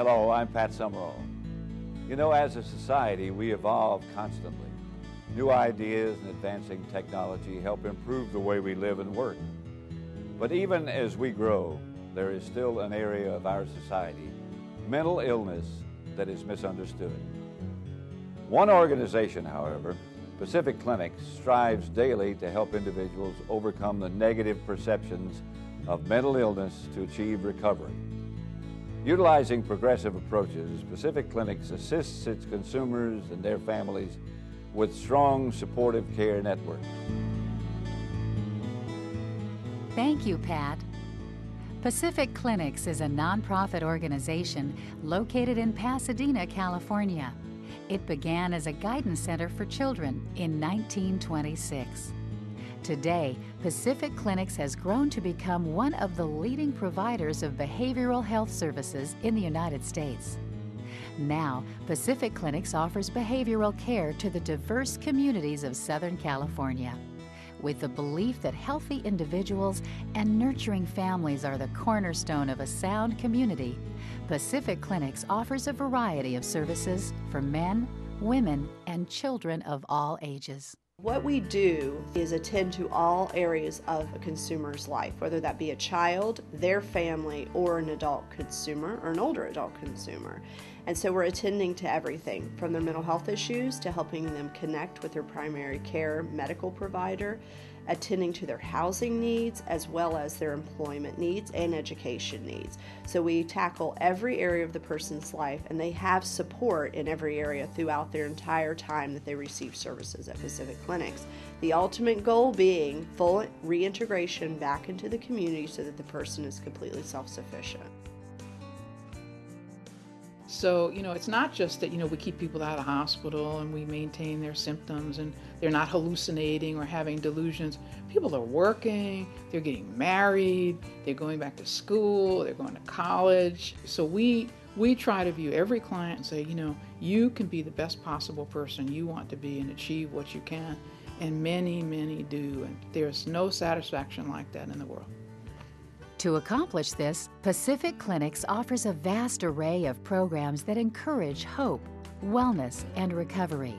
Hello, I'm Pat Summerall. You know, as a society, we evolve constantly. New ideas and advancing technology help improve the way we live and work. But even as we grow, there is still an area of our society, mental illness, that is misunderstood. One organization, however, Pacific Clinics, strives daily to help individuals overcome the negative perceptions of mental illness to achieve recovery. Utilizing progressive approaches, Pacific Clinics assists its consumers and their families with strong supportive care networks. Thank you, Pat. Pacific Clinics is a nonprofit organization located in Pasadena, California. It began as a guidance center for children in 1926. Today, Pacific Clinics has grown to become one of the leading providers of behavioral health services in the United States. Now, Pacific Clinics offers behavioral care to the diverse communities of Southern California. With the belief that healthy individuals and nurturing families are the cornerstone of a sound community, Pacific Clinics offers a variety of services for men, women, and children of all ages. What we do is attend to all areas of a consumer's life, whether that be a child, their family, or an adult consumer, or an older adult consumer. And so we're attending to everything from their mental health issues to helping them connect with their primary care medical provider, attending to their housing needs as well as their employment needs and education needs. So we tackle every area of the person's life, and they have support in every area throughout their entire time that they receive services at Pacific Clinics. The ultimate goal being full reintegration back into the community so that the person is completely self-sufficient. So, it's not just that, we keep people out of hospital and we maintain their symptoms and they're not hallucinating or having delusions. People are working, they're getting married, they're going back to school, they're going to college. So we try to view every client and say, you can be the best possible person you want to be and achieve what you can. And many, many do. And there's no satisfaction like that in the world. To accomplish this, Pacific Clinics offers a vast array of programs that encourage hope, wellness, and recovery.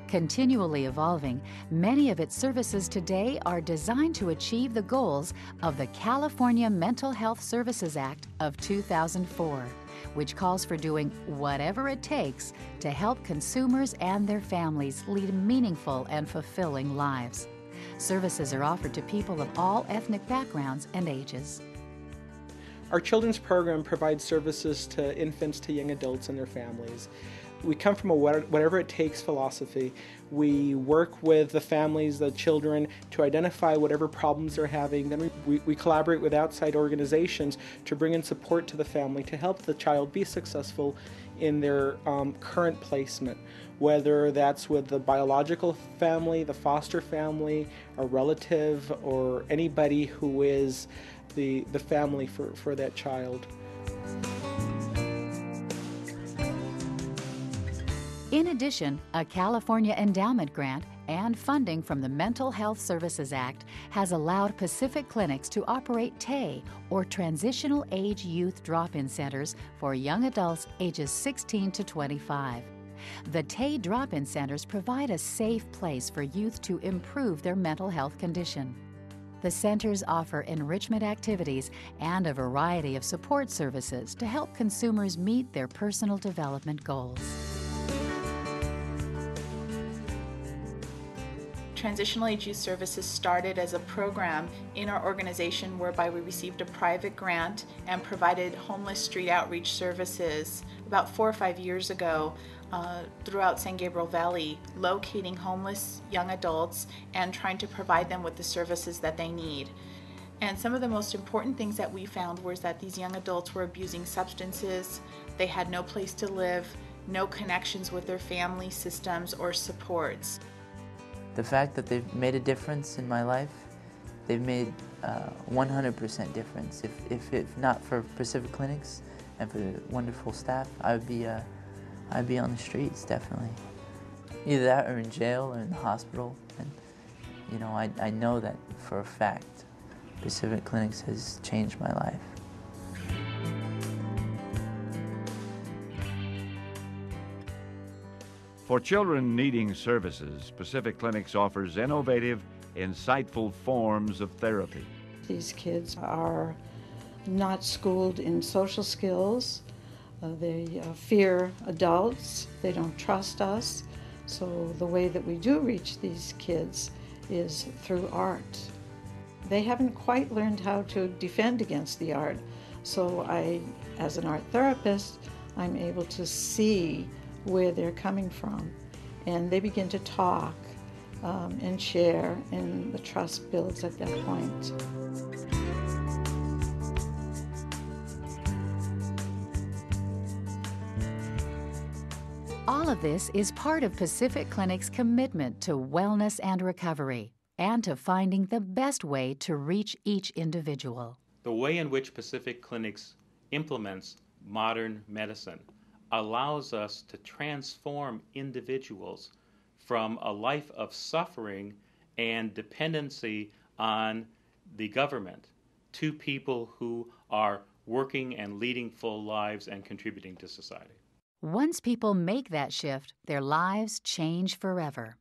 Continually evolving, many of its services today are designed to achieve the goals of the California Mental Health Services Act of 2004, which calls for doing whatever it takes to help consumers and their families lead meaningful and fulfilling lives. Services are offered to people of all ethnic backgrounds and ages. Our children's program provides services to infants to young adults and their families. We come from a whatever it takes philosophy. We work with the families, the children, to identify whatever problems they're having. Then we collaborate with outside organizations to bring in support to the family to help the child be successful in their current placement, whether that's with the biological family, the foster family, a relative, or anybody who is the family for that child. In addition, a California endowment grant and funding from the Mental Health Services Act has allowed Pacific Clinics to operate TAY, or Transitional Age Youth Drop-In Centers, for young adults ages 16 to 25. The TAY Drop-In Centers provide a safe place for youth to improve their mental health condition. The centers offer enrichment activities and a variety of support services to help consumers meet their personal development goals. Transitional Age Youth Services started as a program in our organization whereby we received a private grant and provided homeless street outreach services about 4 or 5 years ago throughout San Gabriel Valley, locating homeless young adults and trying to provide them with the services that they need. And some of the most important things that we found was that these young adults were abusing substances, they had no place to live, no connections with their family systems or supports. The fact that they've made a difference in my life, they've made 100% difference. If not for Pacific Clinics and for the wonderful staff, I'd be on the streets, definitely. Either that or in jail or in the hospital. And I know that for a fact. Pacific Clinics has changed my life. For children needing services, Pacific Clinics offers innovative, insightful forms of therapy. These kids are not schooled in social skills. They fear adults. They don't trust us. So the way that we do reach these kids is through art. They haven't quite learned how to defend against the art. So I, as an art therapist, I'm able to see where they're coming from. And they begin to talk and share, and the trust builds at that point. All of this is part of Pacific Clinic's commitment to wellness and recovery, and to finding the best way to reach each individual. The way in which Pacific Clinics implements modern medicine allows us to transform individuals from a life of suffering and dependency on the government to people who are working and leading full lives and contributing to society. Once people make that shift, their lives change forever.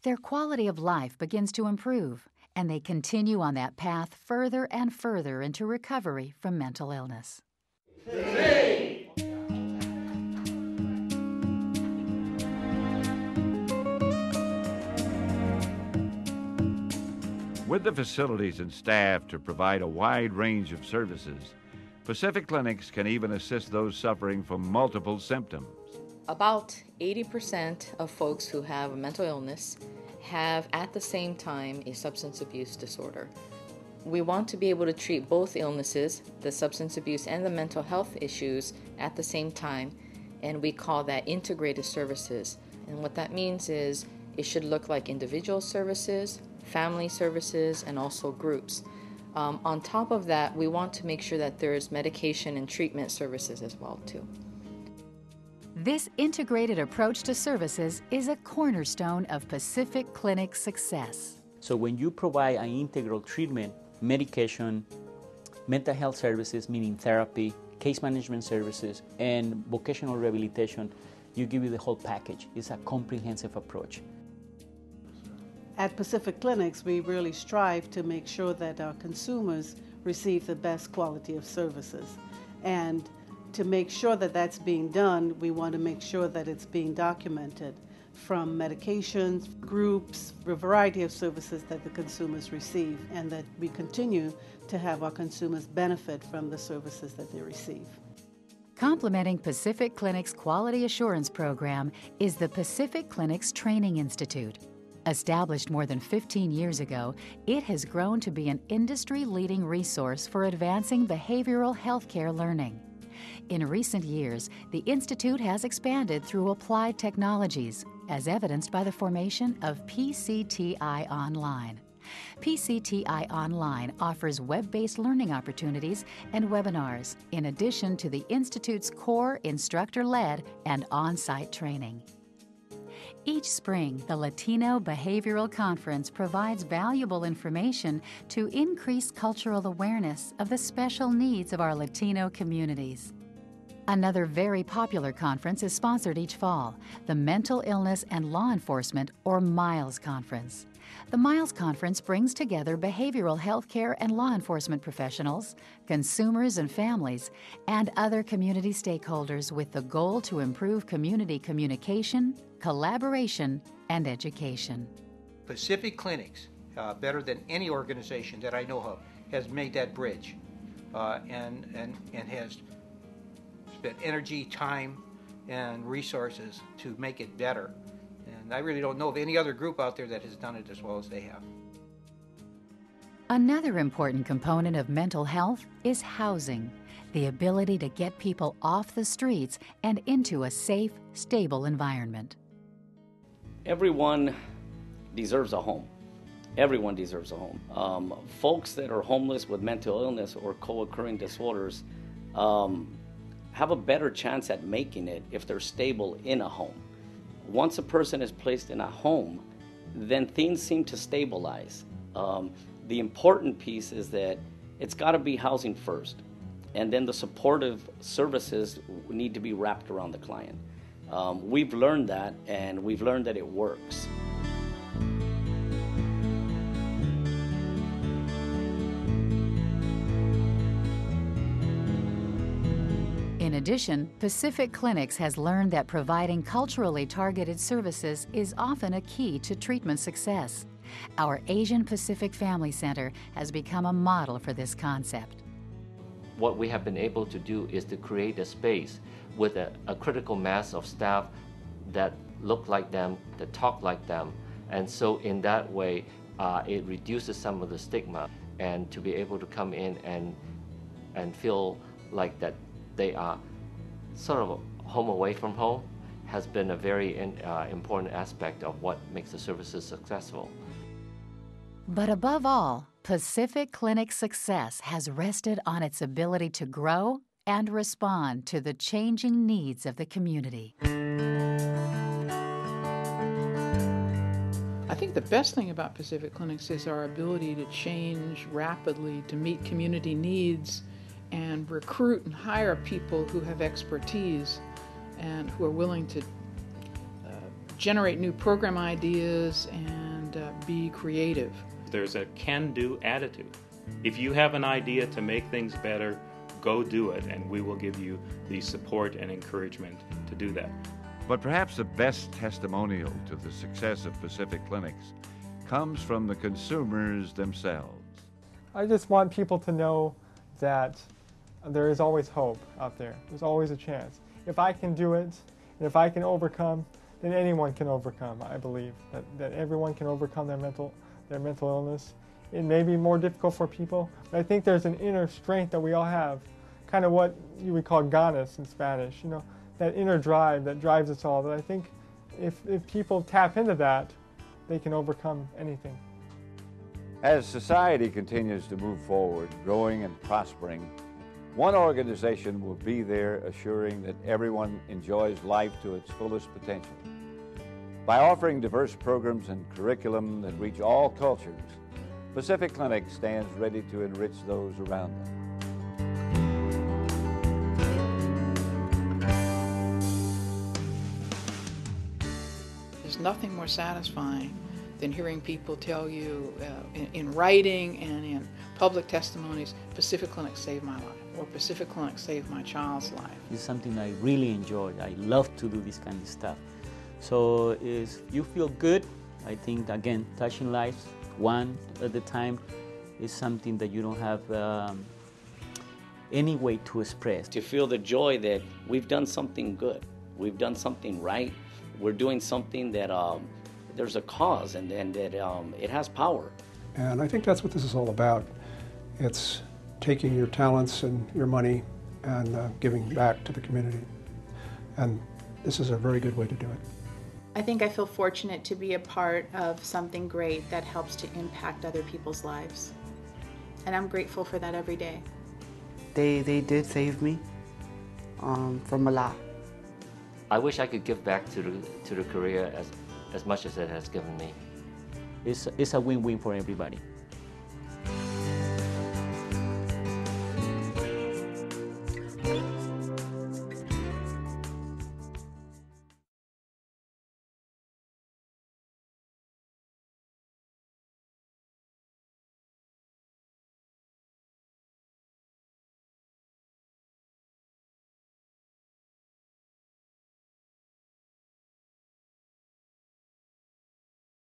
Their quality of life begins to improve, and they continue on that path further and further into recovery from mental illness. With the facilities and staff to provide a wide range of services, Pacific Clinics can even assist those suffering from multiple symptoms. About 80% of folks who have a mental illness have at the same time a substance abuse disorder. We want to be able to treat both illnesses, the substance abuse and the mental health issues, at the same time, and we call that integrated services. And what that means is it should look like individual services, family services, and also groups. On top of that, we want to make sure that there's medication and treatment services as well, too. This integrated approach to services is a cornerstone of Pacific Clinic's success. So when you provide an integral treatment, medication, mental health services, meaning therapy, case management services, and vocational rehabilitation, you give you the whole package. It's a comprehensive approach. At Pacific Clinics, we really strive to make sure that our consumers receive the best quality of services. And to make sure that that's being done, we want to make sure that it's being documented, from medications, groups, a variety of services that the consumers receive, and that we continue to have our consumers benefit from the services that they receive. Complementing Pacific Clinic's Quality Assurance Program is the Pacific Clinics Training Institute. Established more than 15 years ago, it has grown to be an industry-leading resource for advancing behavioral health care learning. In recent years, the Institute has expanded through applied technologies, as evidenced by the formation of PCTI Online. PCTI Online offers web-based learning opportunities and webinars, in addition to the Institute's core instructor-led and on-site training. Each spring, the Latino Behavioral Conference provides valuable information to increase cultural awareness of the special needs of our Latino communities. Another very popular conference is sponsored each fall, the Mental Illness and Law Enforcement, or MILES Conference. The MILES Conference brings together behavioral health care and law enforcement professionals, consumers and families, and other community stakeholders with the goal to improve community communication, collaboration, and education. Pacific Clinics, better than any organization that I know of, has made that bridge and has spent energy, time, and resources to make it better. And I really don't know of any other group out there that has done it as well as they have. Another important component of mental health is housing, the ability to get people off the streets and into a safe, stable environment. Everyone deserves a home. Everyone deserves a home. Folks that are homeless with mental illness or co-occurring disorders have a better chance at making it if they're stable in a home. Once a person is placed in a home, then things seem to stabilize. The important piece is that it's got to be housing first, and then the supportive services need to be wrapped around the client. We've learned that, and we've learned that it works. In addition, Pacific Clinics has learned that providing culturally targeted services is often a key to treatment success. Our Asian Pacific Family Center has become a model for this concept. What we have been able to do is to create a space with a critical mass of staff that look like them, that talk like them. And so in that way, it reduces some of the stigma, and to be able to come in and feel like that they are sort of home away from home has been a very important aspect of what makes the services successful. But above all, Pacific Clinic's success has rested on its ability to grow and respond to the changing needs of the community. I think the best thing about Pacific Clinics is our ability to change rapidly to meet community needs and recruit and hire people who have expertise and who are willing to generate new program ideas and be creative. There's a can-do attitude. If you have an idea to make things better, go do it, and we will give you the support and encouragement to do that. But perhaps the best testimonial to the success of Pacific Clinics comes from the consumers themselves. I just want people to know that there is always hope out there. There's always a chance. If I can do it, and if I can overcome, then anyone can overcome. I believe that everyone can overcome their mental illness. It may be more difficult for people, but I think there's an inner strength that we all have, kind of what you would call ganas in Spanish, you know, that inner drive that drives us all, that I think if people tap into that, they can overcome anything. As society continues to move forward, growing and prospering, one organization will be there assuring that everyone enjoys life to its fullest potential. By offering diverse programs and curriculum that reach all cultures, Pacific Clinic stands ready to enrich those around them. There's nothing more satisfying than hearing people tell you in writing and in public testimonies, Pacific Clinic saved my life, or Pacific Clinic saved my child's life. It's something I really enjoy. I love to do this kind of stuff. So if you feel good, I think, again, touching lives one at a time is something that you don't have any way to express. To feel the joy that we've done something good, we've done something right, we're doing something that there's a cause and that it has power. And I think that's what this is all about. It's taking your talents and your money and giving back to the community. And this is a very good way to do it. I think I feel fortunate to be a part of something great that helps to impact other people's lives. And I'm grateful for that every day. They did save me from a lot. I wish I could give back to the career as much as it has given me. It's a win-win for everybody.